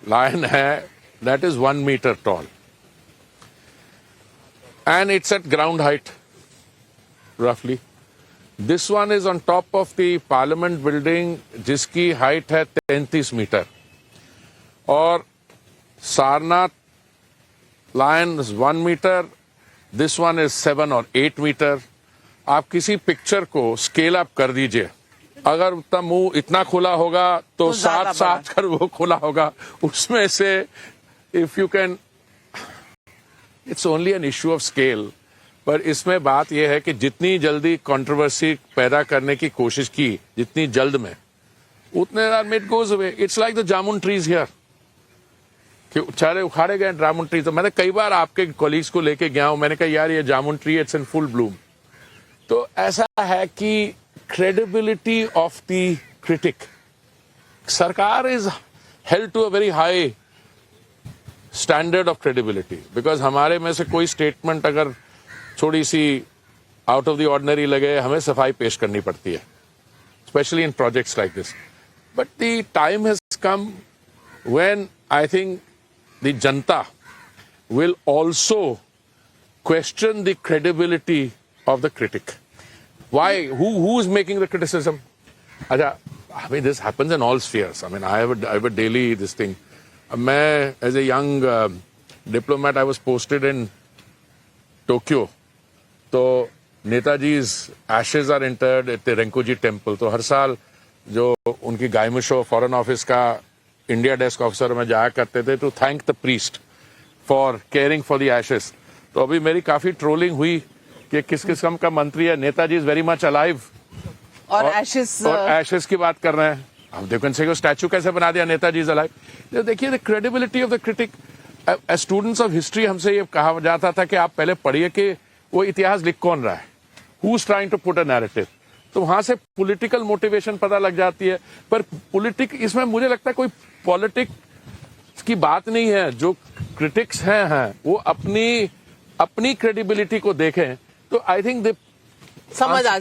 लायन है, that is 1 metre tall and it's at ground height, roughly. This one is on top of the Parliament building, जिसकी height है 33 मीटर. और Sarnath lion is 1 metre, this one is 7 or 8 metre. आप किसी पिक्चर को scale up कर दीजिए, अगर उतना मुंह इतना खुला होगा तो 7 कर वो खुला होगा. उसमें से if you can, it's only an issue of scale. पर इसमें बात यह है कि जितनी जल्दी कंट्रोवर्सी पैदा करने की कोशिश की, जितनी जल्द में, उतने it goes away. It's like the jamun trees here, कि सारे उखाड़े गए जामुन ट्री. तो मैंने कई बार आपके कॉलीग्स को लेके गया हूं, मैंने कहा यार ये jamun tree it's in full bloom. तो ऐसा है कि credibility of the critic, sarkar is held to a very high standard of credibility, because हमारे में से कोई स्टेटमेंट अगर थोड़ी सी आउट ऑफ द ऑर्डिनरी लगे, हमें सफाई पेश करनी पड़ती है, specially in projects like this. But the time has come when I think the janata will also question the credibility of the critic. Why, who is making the criticism? अच्छा, I mean, this happens in all spheres. I mean, I have a daily this thing. मैं as a young diplomat I was posted in Tokyo, तो Netaji ashes are interred at the Renkoji temple. तो हर साल जो उनकी Gaimusho foreign office का India desk officer में जाया करते थे to thank the priest for caring for the ashes. तो अभी मेरी काफी ट्रोलिंग हुई कि किस किस्म का मंत्री है, Netaji is very much alive और एशेज की बात कर रहे हैं. अब देखो इनसे स्टैचू कैसे बना दिया, नेताजी इज अलाइव. देखिए the credibility of the critic. As students of history हमसे ये कहा जाता था कि आप पहले पढ़िए कि वो इतिहास लिख कौन रहा है, who is trying to put a narrative. तो वहां से पॉलिटिकल मोटिवेशन पता लग जाती है. पर इसमें मुझे लगता है कोई पॉलिटिक्स की बात नहीं है. जो क्रिटिक्स हैं वो अपनी क्रेडिबिलिटी को देखें तो आई थिंक समझ आ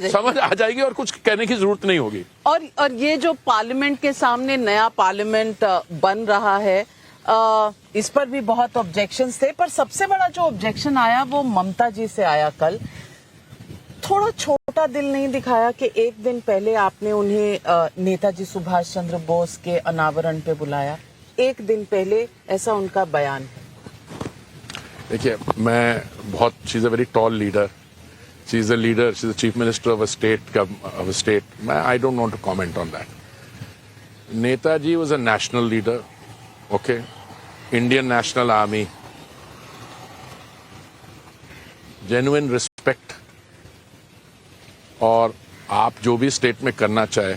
जाएगी और कुछ कहने की जरूरत नहीं होगी. और ये जो पार्लियामेंट के सामने नया पार्लियामेंट बन रहा है, इस पर भी बहुत ऑब्जेक्शंस थे, पर सबसे बड़ा जो ऑब्जेक्शन आया वो ममता जी से आया कल. थोड़ा छोटा दिल नहीं दिखाया कि एक दिन पहले आपने उन्हें नेताजी सुभाष चंद्र बोस के अनावरण पे बुलाया? एक दिन पहले, ऐसा उनका बयान है. देखिए, मैं बहुत, she is a very tall leader. She is a leader. She is the chief minister of a state. I don't want to comment on that. Netaji was a national leader. Okay, Indian National Army. Genuine respect. और आप जो भी state में करना चाहे,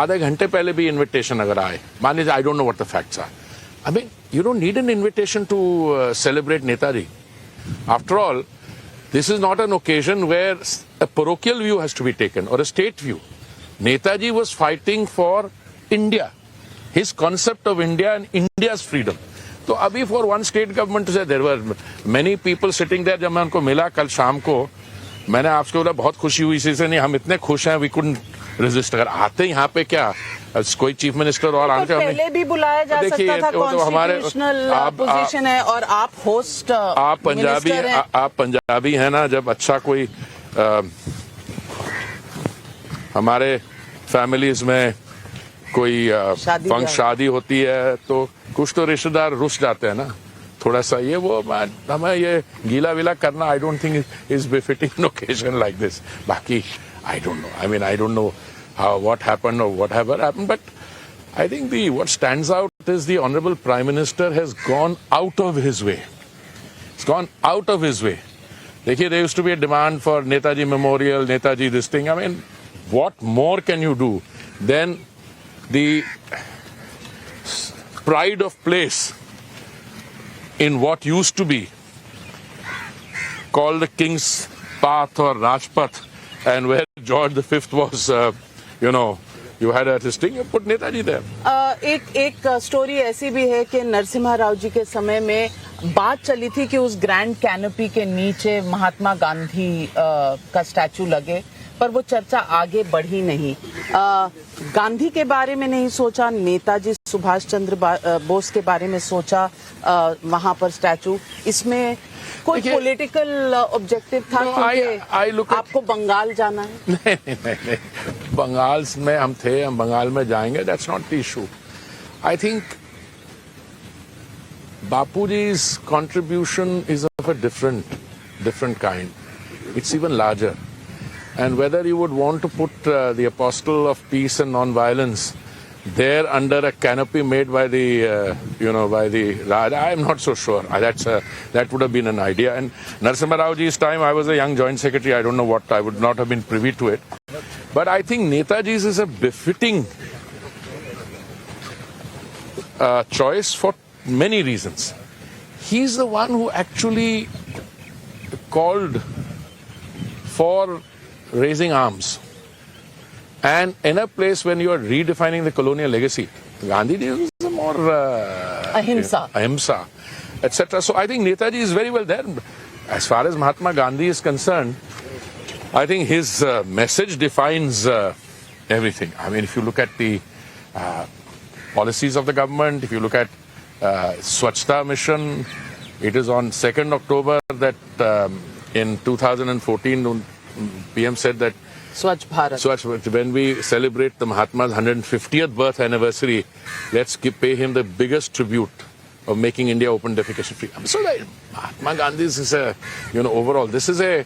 आधे घंटे पहले भी इनविटेशन अगर आए, मान लीजिए, I don't know what the facts are. I mean, you don't need an invitation to celebrate Netaji. After all, this is not an occasion where a parochial view has to be taken or a state view. Netaji was fighting for India, his concept of India and India's freedom. तो अभी for one state government to say, there were many people sitting there. जब मैं उनको मिला कल शाम को, मैंने आपसे बोला बहुत खुशी हुई इसी से. नहीं, हम इतने खुश हैं, we couldn't रेजिस्ट अगर आते यहाँ पे क्या कोई चीफ मिनिस्टर और आते पहले भी बुलाया जा सकता था, कॉन्स्टिट्यूशनल पोजीशन है और आप होस्ट आप पंजाबी हैं ना, जब अच्छा कोई हमारे फैमिलीज में कोई शादी होती है तो कुछ तो रिश्तेदार रुस जाते हैं ना, थोड़ा सा ये वो हमें ये गीला विला करना I don't think is befitting an occasion like this. बाकी I don't know, I mean I don't know how what happened or whatever happened, but I think what stands out is the Honorable Prime Minister has gone out of his way. It's gone out of his way. Dekhiye, there used to be a demand for Netaji Memorial, Netaji this thing. I mean, what more can you do than the pride of place in what used to be called the King's Path or Rajpath, and where George V was you had a thing, you put Netaji there. एक story ऐसी भी है कि नरसिम्हा राव जी के समय में बात चली थी कि उस ग्रैंड कैनोपी के नीचे महात्मा गांधी का स्टैचू लगे, पर वो चर्चा आगे बढ़ी नहीं. गांधी के बारे में नहीं सोचा, नेताजी सुभाष चंद्र बोस के बारे में सोचा वहां पर स्टैचू. इसमें कोई पॉलिटिकल ऑब्जेक्टिव था क्योंकि आपको बंगाल जाना है? नहीं, बंगाल में हम थे, हम बंगाल में जाएंगे, that's not the issue. I think Bapuji's contribution is of a different kind. It's even larger. And whether you would want to put the apostle of peace and non-violence there under a canopy made by the by the Raj, I am not so sure. That would have been an idea. And Narasimha Rao ji's time, I was a young joint secretary. I don't know what, I would not have been privy to it. But I think Netaji's is a befitting choice for many reasons. He's the one who actually called for raising arms. And in a place when you are redefining the colonial legacy, Gandhi was more ahimsa, etc. So I think Netaji is very well there. As far as Mahatma Gandhi is concerned, I think his message defines everything. I mean, if you look at the policies of the government, if you look at Swachhta Mission, it is on 2nd October that in 2014, PM said that Swachh Bharat. When we celebrate the Mahatma's 150th birth anniversary, let's pay him the biggest tribute of making India open defecation free. So Mahatma Gandhi's is a, overall, this is a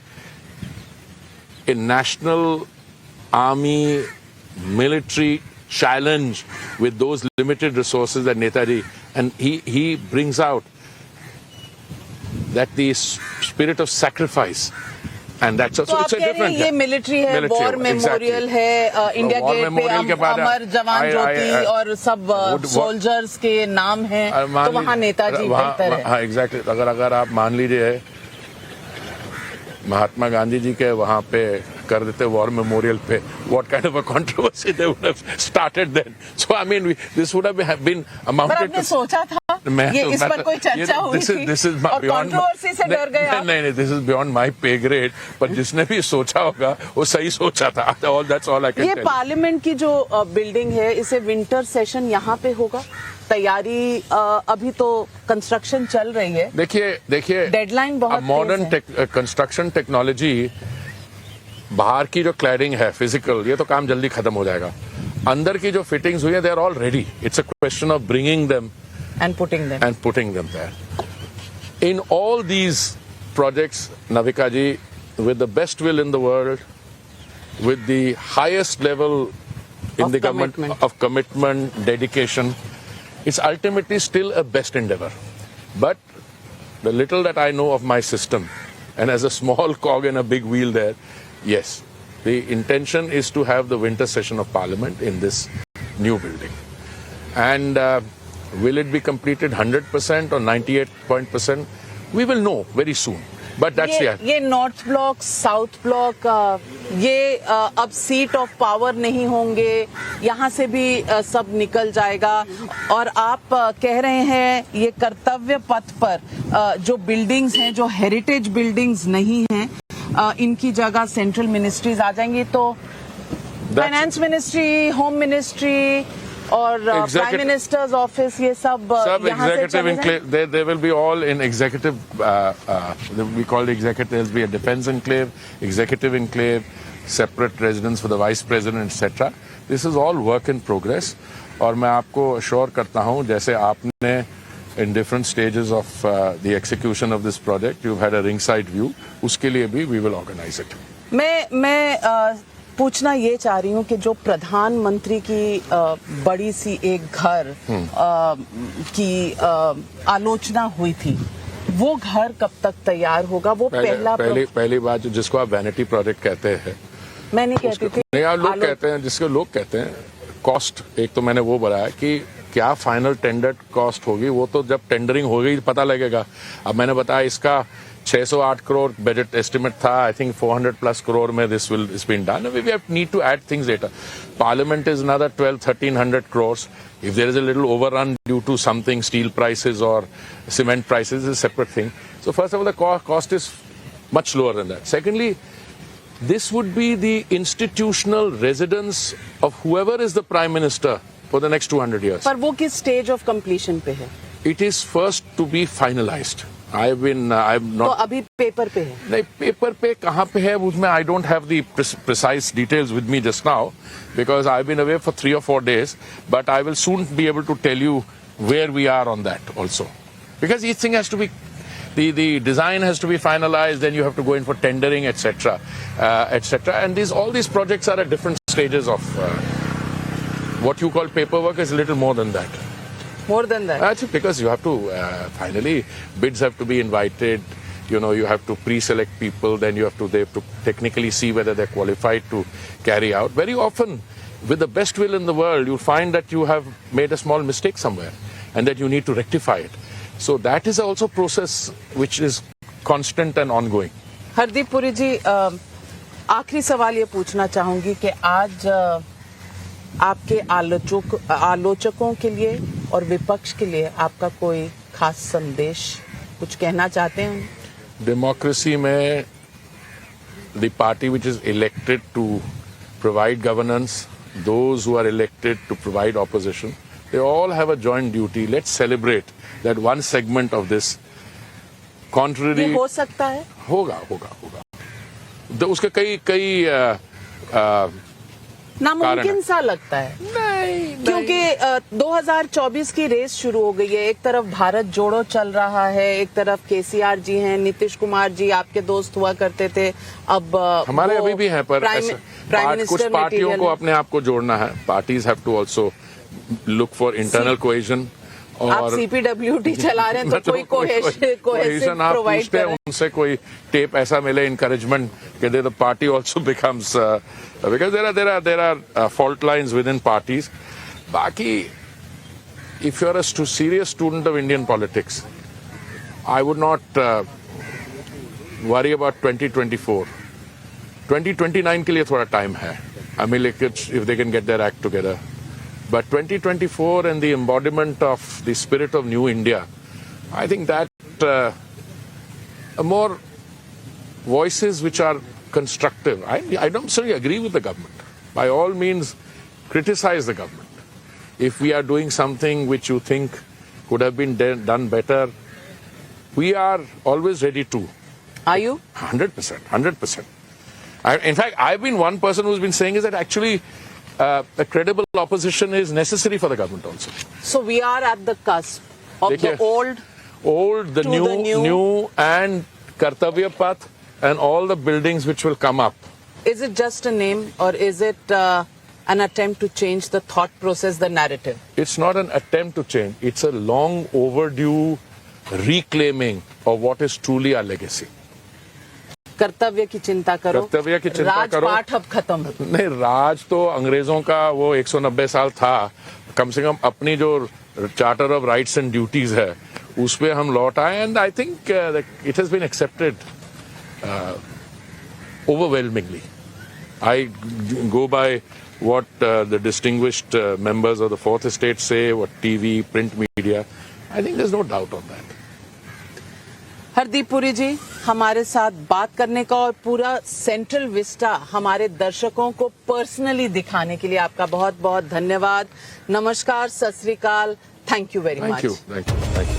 national army military challenge with those limited resources that Netaji, and he brings out that the spirit of sacrifice. And that's also, it's a different. ये military है, war memorial है, India gate पे अमर जवान ज्योति और सब soldiers के नाम हैं, तो वहाँ नेताजी बेहतर है. हाँ, एग्जैक्टली. अगर आप मान लीजिए महात्मा गांधी जी के वहाँ पे कर देते वॉर मेमोरियल पे, what kind of a controversy they would have started then. So I mean, this would have been amounted to. पर आपने सोचा था ये इस पर कोई चर्चा हुई थी और कंट्रोवर्सी से डर गए आप? नहीं, this is beyond my pay grade. पर जिसने भी सोचा होगा वो सही सोचा था. That's all I can tell. ये पार्लियामेंट की जो बिल्डिंग है, इसे विंटर सेशन यहाँ पे होगा? तैयारी अभी तो कंस्ट्रक्शन चल रही है. देखिए डेडलाइन बहुत मॉडर्न कंस्ट्रक्शन टेक्नोलॉजी, बाहर की जो क्लैडिंग है फिजिकल, ये तो काम जल्दी खत्म हो जाएगा. अंदर की जो फिटिंग्स हुई है, they are already. It's a question of bringing them and putting them there. In all these projects, Navika ji, with the best will in the world, with the highest level in the government of commitment, dedication, it's ultimately still a best endeavor. But the little that I know of my system, and as a small cog in a big wheel there, yes, the intention is to have the winter session of Parliament in this new building. And will it be completed 100% or 98%? We will know very soon. But that's ये north block, south block, ये अब seat of power नहीं होंगे, यहाँ से भी सब निकल जाएगा. और आप कह रहे हैं ये कर्तव्य पथ पर जो बिल्डिंग्स हैं, जो हेरिटेज बिल्डिंग्स नहीं हैं, इनकी जगह सेंट्रल मिनिस्ट्रीज आ जाएंगी. तो फाइनेंस मिनिस्ट्री, होम मिनिस्ट्री और प्राइम मिनिस्टर्स ऑफिस, ये सब यहाँ से executive चले जाएं? enclave, they will be all in executive, we call it executive, there will be a defense enclave, executive enclave, separate residence for the vice president, etc. This is all work in progress. और मैं आपको assure करता हूँ, जैसे आपने in different stages of the execution of this project, you've had a ringside view, उसके लिए भी we will organize it. मैं पूछना ये चाह रही हूँ कि जो प्रधानमंत्री की बड़ी सी एक घर की आलोचना हुई थी, वो घर कब तक तैयार होगा? वो पहली बात जिसको आप वैनिटी प्रोजेक्ट कहते हैं, मैं नहीं कहती थी, नहीं आप लोग कहते हैं, जिसको लोग कहते हैं कॉस्ट, एक तो मैंने वो बताया कि क्या फाइनल टेंडर कॉस्ट होगी, वो तो जब टेंडरिंग हो गई पता लगेगा। अब मैंने बताया इसका 608 करोड़ बजट एस्टिमेट था, आई थिंक 400+ करोड़ में this will is been done. We need to add things later. Parliament is another 1200-1300 crores. If there is a little overrun due to something, steel prices or cement prices is a separate thing. So first of all, the cost is much lower than that. Secondly, this would be the institutional residence of whoever is the prime minister for the next 200 years. पर वो किस stage of completion पे है? It is first to be finalized. I'm not. तो अभी paper पे है? नहीं, पेपर पे कहाँ पे है उसमें I don't have the precise details with me just now because I've been away for 3 or 4 days, but I will soon be able to tell you where we are on that also. Because each thing has to be, the design has to be finalized, then you have to go in for tendering, etc., etc. And all these projects are at different stages of what you call paperwork is a little more than that. More than that? That's because you have to, finally, bids have to be invited, you have to pre-select people, then they have to technically see whether they're qualified to carry out. Very often, with the best will in the world, you'll find that you have made a small mistake somewhere and that you need to rectify it. So that is also a process which is constant and ongoing. Hardeep Puri जी, आखिरी सवाल ये पूछना चाहूंगी कि आज आपके आलोचकों के लिए और विपक्ष के लिए आपका कोई खास संदेश, कुछ कहना चाहते हैं? डेमोक्रेसी में the party which is elected to provide governance, those who are elected to provide opposition, they all have a joint duty. Let's celebrate that one segment of this. Contrary, ये हो सकता है? होगा तो उसके कई नामुमकिन सा लगता है। नहीं, क्योंकि 2024 की रेस शुरू हो गई है। एक तरफ भारत जोड़ो चल रहा है, एक तरफ केसीआर जी हैं, नीतीश कुमार जी आपके दोस्त हुआ करते थे, अब हमारे अभी भी हैं, पर कुछ पार्टियों को अपने आप को जोड़ना है। Parties have to also look for internal cohesion. और आप सीपीडब्ल्यूडी चला रहे हैं तो कोई कोहेजन आप पूछते हैं उनसे, कोई टेप ऐसा मिले एनकरेजमेंट कि the party also becomes, because there are fault lines within parties. बाकी if you are a serious student of Indian politics, I would not worry about 2024। 2029 के लिए थोड़ा टाइम है। I mean if they can get their act together. But 2024 and the embodiment of the spirit of New India, I think that more voices which are constructive. I don't necessarily agree with the government. By all means, criticize the government. If we are doing something which you think could have been done better, we are always ready to. Are you? 100%. 100%. In fact, I've been one person who's been saying is that actually a credible opposition is necessary for the government also. So we are at the cusp of the old, the new and Kartavya Path and all the buildings which will come up. Is it just a name or is it an attempt to change the thought process, the narrative? It's not an attempt to change. It's a long overdue reclaiming of what is truly our legacy. कर्तव्य की चिंता करो, राजपाट अब खत्म। नहीं, राज तो अंग्रेजों का वो 190 साल था, कम से कम अपनी जो charter of rights and duties है उस पे हम लौट आए। And I think it has been accepted overwhelmingly. I go by what the distinguished members of the fourth estate say, what TV, print media, I think there's no doubt on that. Hardeep Puri ji, हमारे साथ बात करने का और पूरा central Vista हमारे दर्शकों को पर्सनली दिखाने के लिए आपका बहुत बहुत धन्यवाद। नमस्कार, सत श्री अकाल, thank you very much. Thank you.